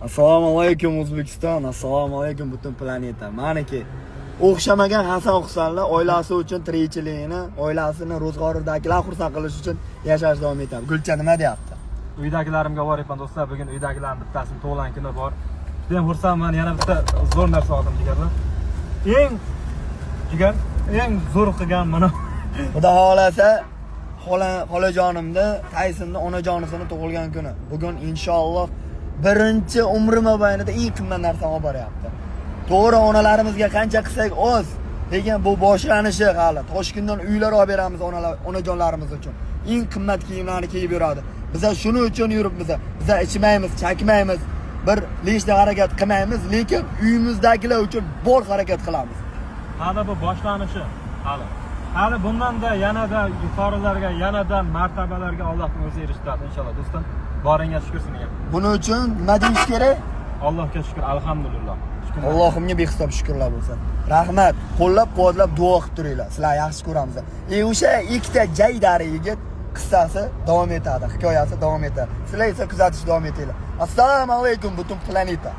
Assalomu alaykum O'zbekiston, assalomu alaykum butun planeta. Meniki o'xshamagan Hasan Husanlar oilasi uchun tirikchiligini, oilasini ro'zg'oridagilar xursand qilish uchun yashash davom etadi. Gulcha nima deyapti? Uydagilarimga boryapman do'stlar. Bugun uydagilarning bittasini tug'ilgan kuni bor. Juda ham xursandman. Yana bitta zo'r narsa oldim jigarlar. Eng zo'r qilgan mana. Xudo xolasa xolajonimni, Taysonni onajonisini tug'ilgan kuni. Bugun inshaalloh birinchi umri mobaynida eng qimmat narsa olib boryapti. To'g'ri, onalarimizga qancha qilsak oz, lekin bu boshlanishi hali. Toshkentdan uylar olib beramiz onajonlarimiz uchun. Eng qimmat kiyimlarni kiyib yuradi. Biz shuning uchun yuribmiz. Biz ichmaymiz, chakmaymiz, bir lishda harakat qilmaymiz, lekin uyimizdagilar uchun bol harakat qilamiz. Hali bu boshlanishi, hali bundan-da yanada yuqorilarga, yanada martabalarga Allohning o'zi erishtiradi inshaalloh do'stim. Boringga shukr sizga. Buning uchun nima deyish kerak? Allohga shukr, alhamdulillah. Allohimga behisob shukrlar bo'lsin. Rahmat. Qo'llab-quvvatlab duo qilib turinglar. Sizlar yaxshi ko'ramiz. O'sha ikkita jaydari yigit qissasi davom etadi, hikoyasi davom etadi. Sizlar esa kuzatishda davom etinglar. Assalomu alaykum butun planeta.